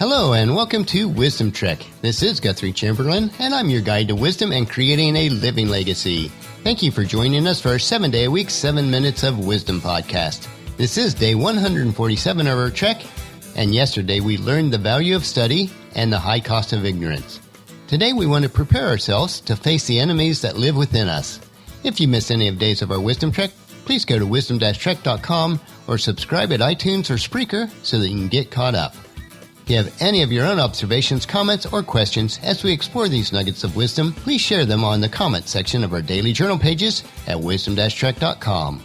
Hello and welcome to Wisdom Trek. This is Guthrie Chamberlain, and I'm your guide to wisdom and creating a living legacy. Thank you for joining us for our 7-day-a-week, 7 Minutes of Wisdom podcast. This is day 147 of our trek, and yesterday we learned the value of study and the high cost of ignorance. Today we want to prepare ourselves to face the enemies that live within us. If you missed any of days of our Wisdom Trek, please go to wisdom-trek.com or subscribe at iTunes or Spreaker so that you can get caught up. If you have any of your own observations, comments, or questions as we explore these nuggets of wisdom, please share them on the comment section of our daily journal pages at wisdom-trek.com.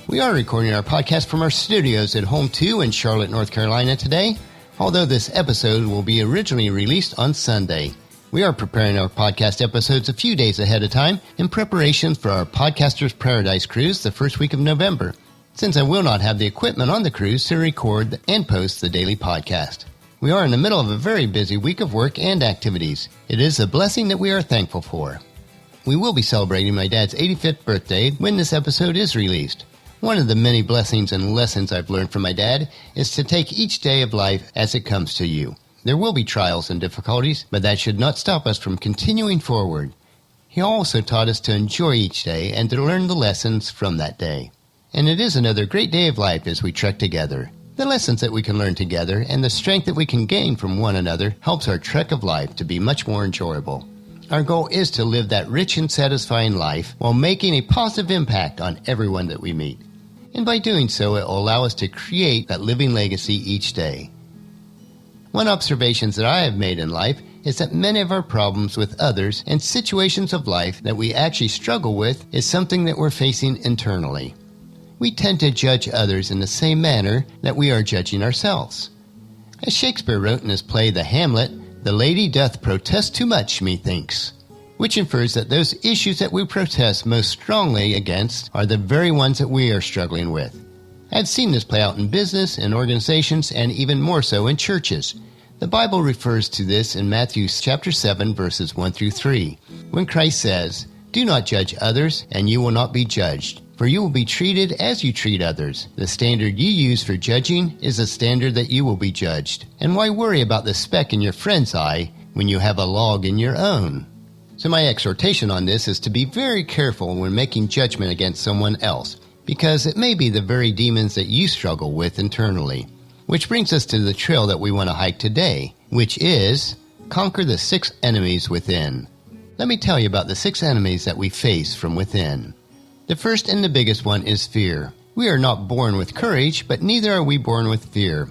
We are recording our podcast from our studios at Home 2 in Charlotte, North Carolina today, although this episode will be originally released on Sunday. We are preparing our podcast episodes a few days ahead of time in preparation for our Podcasters Paradise cruise the first week of November, since I will not have the equipment on the cruise to record and post the daily podcast. We are in the middle of a very busy week of work and activities. It is a blessing that we are thankful for. We will be celebrating my dad's 85th birthday when this episode is released. One of the many blessings and lessons I've learned from my dad is to take each day of life as it comes to you. There will be trials and difficulties, but that should not stop us from continuing forward. He also taught us to enjoy each day and to learn the lessons from that day. And it is another great day of life as we trek together. The lessons that we can learn together and the strength that we can gain from one another helps our trek of life to be much more enjoyable. Our goal is to live that rich and satisfying life while making a positive impact on everyone that we meet. And by doing so, it will allow us to create that living legacy each day. One observation that I have made in life is that many of our problems with others and situations of life that we actually struggle with is something that we're facing internally. We tend to judge others in the same manner that we are judging ourselves. As Shakespeare wrote in his play The Hamlet, "The lady doth protest too much, methinks," which infers that those issues that we protest most strongly against are the very ones that we are struggling with. I've seen this play out in business, in organizations, and even more so in churches. The Bible refers to this in Matthew chapter 7, verses 1 through 3, when Christ says, "Do not judge others, and you will not be judged. For you will be treated as you treat others. The standard you use for judging is the standard that you will be judged. And why worry about the speck in your friend's eye when you have a log in your own?" So my exhortation on this is to be very careful when making judgment against someone else, because it may be the very demons that you struggle with internally. Which brings us to the trail that we want to hike today, which is conquer the 6 enemies within. Let me tell you about the 6 enemies that we face from within. The first and the biggest one is fear. We are not born with courage, but neither are we born with fear.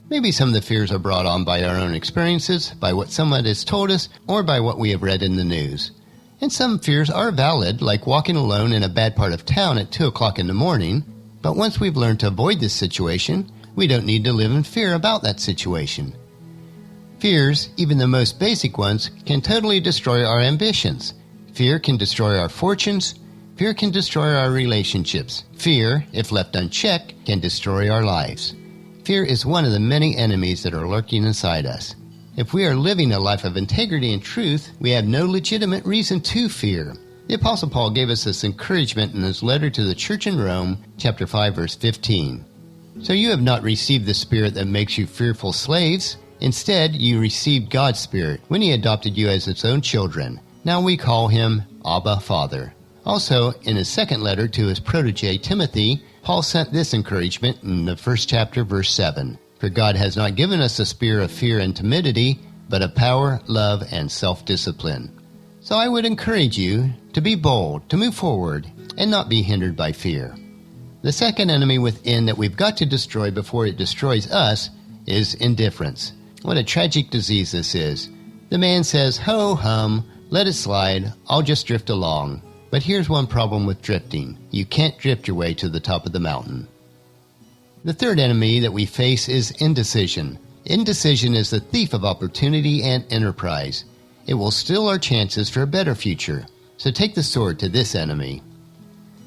Maybe some of the fears are brought on by our own experiences, by what someone has told us, or by what we have read in the news. And some fears are valid, like walking alone in a bad part of town at 2 o'clock in the morning. But once we've learned to avoid this situation, we don't need to live in fear about that situation. Fears, even the most basic ones, can totally destroy our ambitions. Fear can destroy our fortunes. Fear can destroy our relationships. Fear, if left unchecked, can destroy our lives. Fear is one of the many enemies that are lurking inside us. If we are living a life of integrity and truth, we have no legitimate reason to fear. The Apostle Paul gave us this encouragement in his letter to the church in Rome, chapter 5, verse 15. "So you have not received the spirit that makes you fearful slaves. Instead, you received God's Spirit when he adopted you as his own children. Now we call him Abba, Father." Also, in his second letter to his protege Timothy, Paul sent this encouragement in the first chapter, verse 7. "For God has not given us a spirit of fear and timidity, but of power, love, and self-discipline." So I would encourage you to be bold, to move forward, and not be hindered by fear. The second enemy within that we've got to destroy before it destroys us is indifference. What a tragic disease this is. The man says, "Ho hum, let it slide, I'll just drift along." But here's one problem with drifting. You can't drift your way to the top of the mountain. The third enemy that we face is indecision. Indecision is the thief of opportunity and enterprise. It will steal our chances for a better future. So take the sword to this enemy.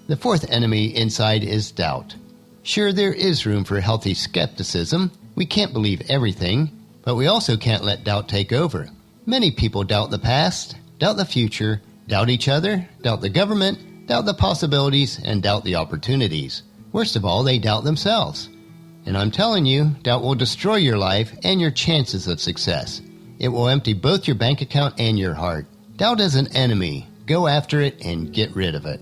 The fourth enemy inside is doubt. Sure, there is room for healthy skepticism. We can't believe everything, but we also can't let doubt take over. Many people doubt the past, doubt the future, doubt each other, doubt the government, doubt the possibilities, and doubt the opportunities. Worst of all, they doubt themselves. And I'm telling you, doubt will destroy your life and your chances of success. It will empty both your bank account and your heart. Doubt is an enemy. Go after it and get rid of it.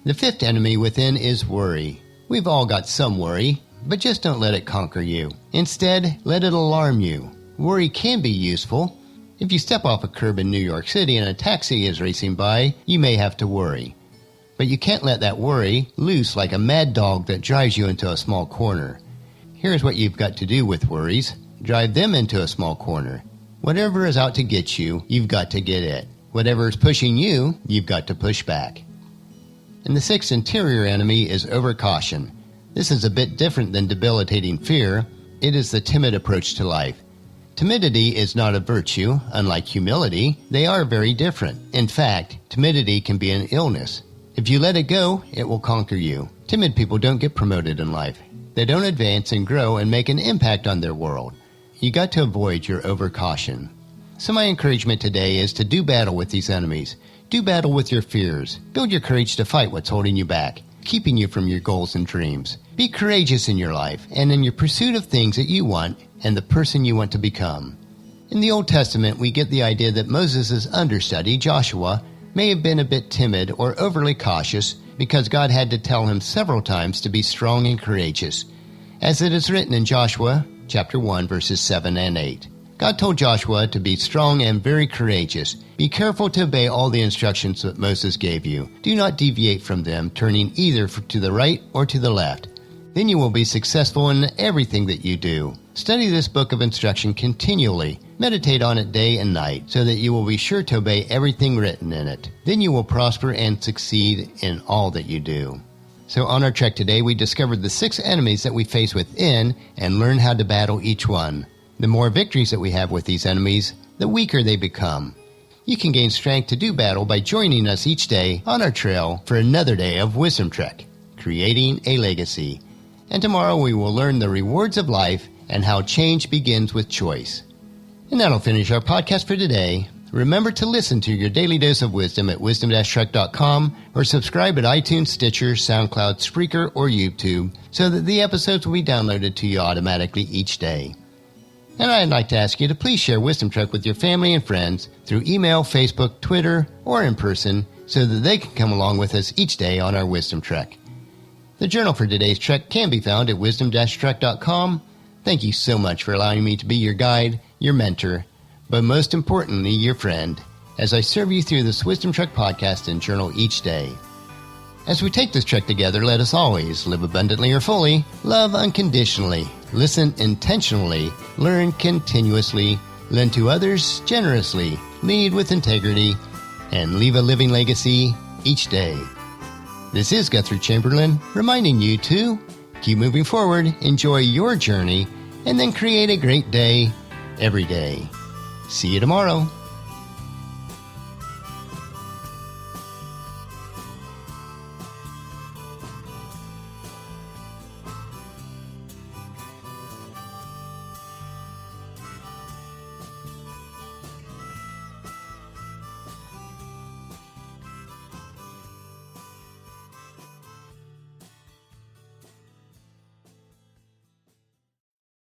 The fifth enemy within is worry. We've all got some worry, but just don't let it conquer you. Instead, let it alarm you. Worry can be useful. If you step off a curb in New York City and a taxi is racing by, you may have to worry. But you can't let that worry loose like a mad dog that drives you into a small corner. Here's what you've got to do with worries. Drive them into a small corner. Whatever is out to get you, you've got to get it. Whatever is pushing you, you've got to push back. And the sixth interior enemy is overcaution. This is a bit different than debilitating fear. It is the timid approach to life. Timidity is not a virtue, unlike humility. They are very different. In fact, timidity can be an illness. If you let it go, it will conquer you. Timid people don't get promoted in life. They don't advance and grow and make an impact on their world. You got to avoid your overcaution. So my encouragement today is to do battle with these enemies. Do battle with your fears. Build your courage to fight what's holding you back, keeping you from your goals and dreams. Be courageous in your life and in your pursuit of things that you want and the person you want to become. In the Old Testament, we get the idea that Moses' understudy, Joshua, may have been a bit timid or overly cautious because God had to tell him several times to be strong and courageous. As it is written in Joshua chapter 1, verses 7 and 8. God told Joshua to be strong and very courageous. Be careful to obey all the instructions that Moses gave you. Do not deviate from them, turning either to the right or to the left. Then you will be successful in everything that you do. Study this book of instruction continually. Meditate on it day and night, so that you will be sure to obey everything written in it. Then you will prosper and succeed in all that you do. So on our trek today, we discovered the 6 enemies that we face within and learn how to battle each one. The more victories that we have with these enemies, the weaker they become. You can gain strength to do battle by joining us each day on our trail for another day of Wisdom Trek, creating a legacy. And tomorrow we will learn the rewards of life and how change begins with choice. And that'll finish our podcast for today. Remember to listen to your daily dose of wisdom at wisdom-trek.com or subscribe at iTunes, Stitcher, SoundCloud, Spreaker, or YouTube so that the episodes will be downloaded to you automatically each day. And I'd like to ask you to please share Wisdom Trek with your family and friends through email, Facebook, Twitter, or in person so that they can come along with us each day on our Wisdom Trek. The journal for today's trek can be found at wisdom-trek.com. Thank you so much for allowing me to be your guide, your mentor, but most importantly, your friend, as I serve you through this Wisdom Trek podcast and journal each day. As we take this trek together, let us always live abundantly or fully, love unconditionally, listen intentionally, learn continuously, lend to others generously, lead with integrity, and leave a living legacy each day. This is Guthrie Chamberlain, reminding you to keep moving forward, enjoy your journey, and then create a great day every day. See you tomorrow.